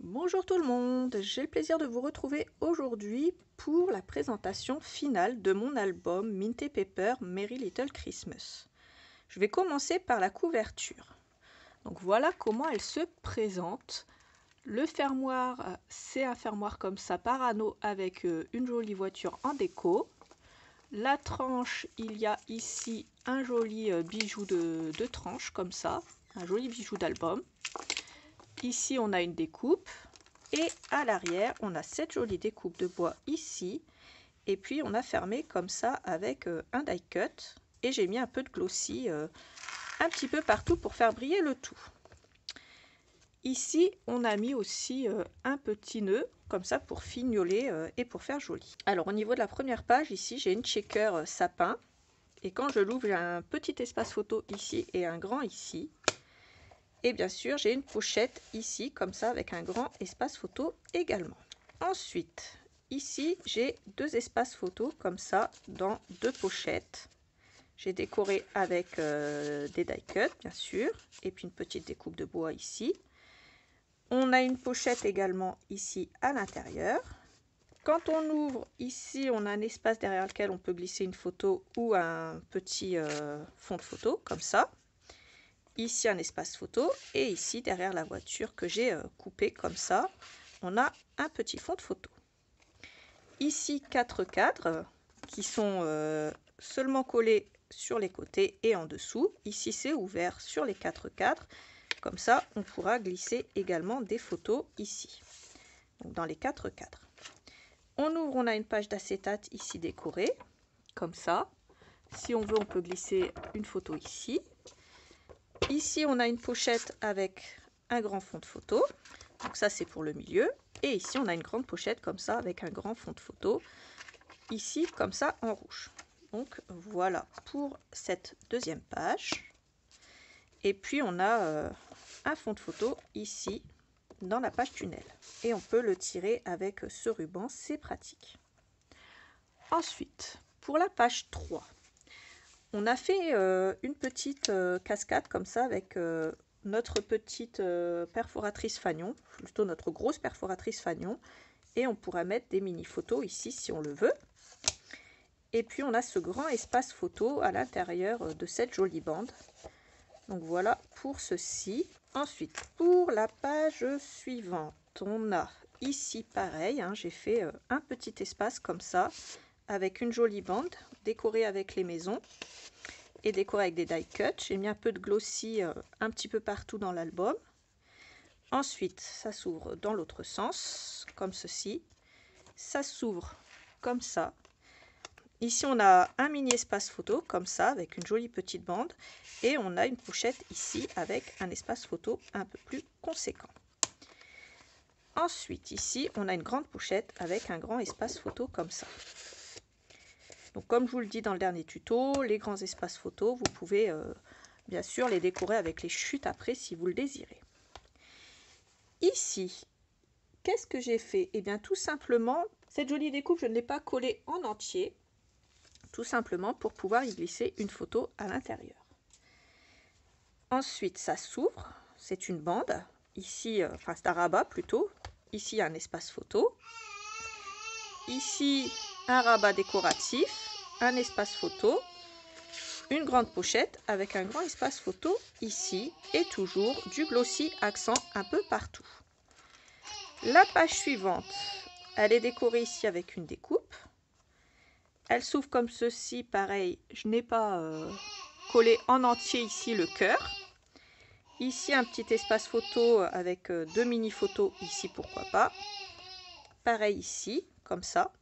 Bonjour tout le monde, j'ai le plaisir de vous retrouver aujourd'hui pour la présentation finale de mon album Mint & Pepper Merry Little Christmas. Je vais commencer par la couverture. Donc voilà comment elle se présente. Le fermoir, c'est un fermoir comme ça par anneau avec une jolie voiture en déco. La tranche, il y a ici un joli bijou de tranche comme ça, un joli bijou d'album. Ici on a une découpe. Et à l'arrière, on a cette jolie découpe de bois ici. Et puis, on a fermé comme ça avec un die cut. Et j'ai mis un peu de glossy un petit peu partout pour faire briller le tout. Ici, on a mis aussi un petit nœud, comme ça, pour fignoler et pour faire joli. Alors, au niveau de la première page, ici, j'ai une checker sapin. Et quand je l'ouvre, j'ai un petit espace photo ici et un grand ici. Et bien sûr, j'ai une pochette ici, comme ça, avec un grand espace photo également. Ensuite, ici, j'ai deux espaces photo, comme ça, dans deux pochettes. J'ai décoré avec des die cuts, bien sûr, et puis une petite découpe de bois ici. On a une pochette également ici à l'intérieur. Quand on ouvre, ici, on a un espace derrière lequel on peut glisser une photo ou un petit fond de photo, comme ça. Ici un espace photo et ici derrière la voiture que j'ai coupé comme ça, on a un petit fond de photo. Ici 4 cadres qui sont seulement collés sur les côtés et en dessous. Ici c'est ouvert sur les 4 cadres, comme ça on pourra glisser également des photos ici, donc dans les 4 cadres. On ouvre, on a une page d'acétate ici décorée, comme ça. Si on veut, on peut glisser une photo ici. Ici, on a une pochette avec un grand fond de photo. Donc ça, c'est pour le milieu. Et ici, on a une grande pochette comme ça avec un grand fond de photo. Ici, comme ça, en rouge. Donc voilà pour cette deuxième page. Et puis, on a un fond de photo ici dans la page tunnel. Et on peut le tirer avec ce ruban, c'est pratique. Ensuite, pour la page 3. On a fait une petite cascade comme ça avec notre petite perforatrice fanion, plutôt notre grosse perforatrice fanion. Et on pourra mettre des mini photos ici si on le veut. Et puis on a ce grand espace photo à l'intérieur de cette jolie bande. Donc voilà pour ceci. Ensuite, pour la page suivante, on a ici pareil, hein, j'ai fait un petit espace comme ça, avec une jolie bande décorée avec les maisons et décorée avec des die cuts. J'ai mis un peu de glossy un petit peu partout dans l'album. Ensuite, ça s'ouvre dans l'autre sens, comme ceci. Ça s'ouvre comme ça. Ici, on a un mini espace photo, comme ça, avec une jolie petite bande. Et on a une pochette ici, avec un espace photo un peu plus conséquent. Ensuite, ici, on a une grande pochette avec un grand espace photo, comme ça. Donc, comme je vous le dis dans le dernier tuto, les grands espaces photo, vous pouvez bien sûr les décorer avec les chutes après, si vous le désirez. Ici, qu'est-ce que j'ai fait? Eh bien, tout simplement, cette jolie découpe, je ne l'ai pas collée en entier. Tout simplement pour pouvoir y glisser une photo à l'intérieur. Ensuite, ça s'ouvre, c'est une bande. Ici, enfin c'est un rabat plutôt. Ici, il y a un espace photo. Ici, un rabat décoratif, un espace photo, une grande pochette avec un grand espace photo ici et toujours du glossy accent un peu partout. La page suivante, elle est décorée ici avec une découpe. Elle s'ouvre comme ceci, pareil, je n'ai pas collé en entier ici le cœur. Ici, un petit espace photo avec deux mini photos ici, pourquoi pas. Pareil ici, comme ça.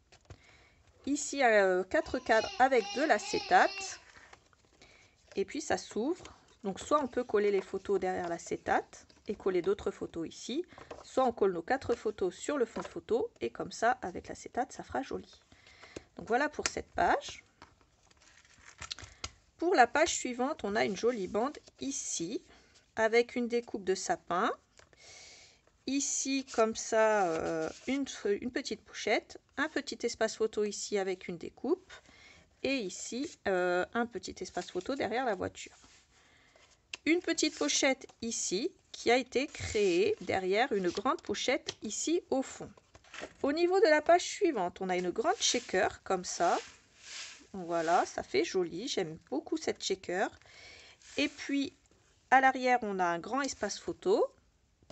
Ici, 4 cadres avec de l'acétate. Et puis, ça s'ouvre. Donc, soit on peut coller les photos derrière l'acétate et coller d'autres photos ici. Soit on colle nos 4 photos sur le fond de photo. Et comme ça, avec l'acétate, ça fera joli. Donc voilà pour cette page. Pour la page suivante, on a une jolie bande ici, avec une découpe de sapin. Ici, comme ça, une petite pochette, un petit espace photo ici avec une découpe. Et ici, un petit espace photo derrière la voiture. une petite pochette ici qui a été créée derrière une grande pochette ici au fond. Au niveau de la page suivante, on a une grande shaker comme ça. Voilà, ça fait joli, j'aime beaucoup cette shaker. Et puis à l'arrière, on a un grand espace photo.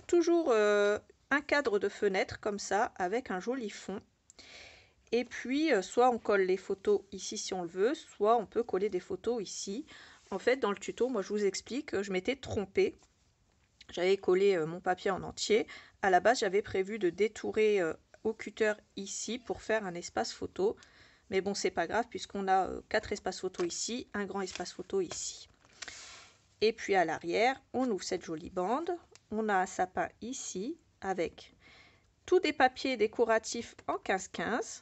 Toujours un cadre de fenêtre comme ça avec un joli fond. Et puis soit on colle les photos ici si on le veut, soit on peut coller des photos ici. En fait, dans le tuto, moi je vous explique, je m'étais trompée. J'avais collé mon papier en entier. À la base, j'avais prévu de détourer au cutter ici pour faire un espace photo. Mais bon, c'est pas grave puisqu'on a 4 espaces photo ici, un grand espace photo ici. Et puis à l'arrière, on ouvre cette jolie bande. On a un sapin ici avec tous des papiers décoratifs en 15-15.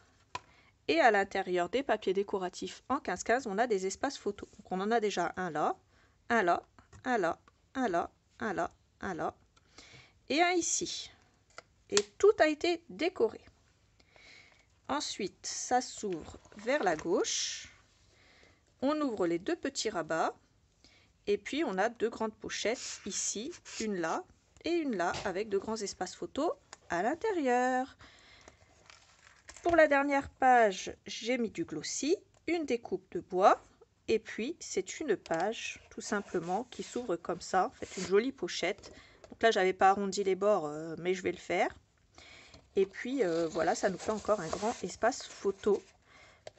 Et à l'intérieur des papiers décoratifs en 15-15, on a des espaces photos. Donc on en a déjà un là, un là, un là, un là, un là, un là et un ici. Et tout a été décoré. Ensuite, ça s'ouvre vers la gauche. On ouvre les deux petits rabats. Et puis, on a deux grandes pochettes ici, une là et une là, avec de grands espaces photos à l'intérieur. Pour la dernière page, j'ai mis du glossy, une découpe de bois. Et puis, c'est une page, tout simplement, qui s'ouvre comme ça. En fait, une jolie pochette. Donc là, j'avais pas arrondi les bords, mais je vais le faire. Et puis, voilà, ça nous fait encore un grand espace photo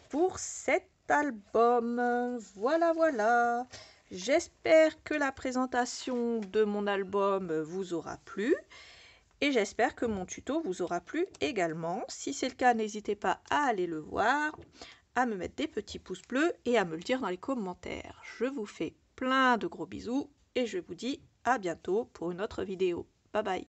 pour cet album. Voilà, voilà. J'espère que la présentation de mon album vous aura plu. Et j'espère que mon tuto vous aura plu également. Si c'est le cas, n'hésitez pas à aller le voir, à me mettre des petits pouces bleus et à me le dire dans les commentaires. Je vous fais plein de gros bisous et je vous dis à bientôt pour une autre vidéo. Bye bye.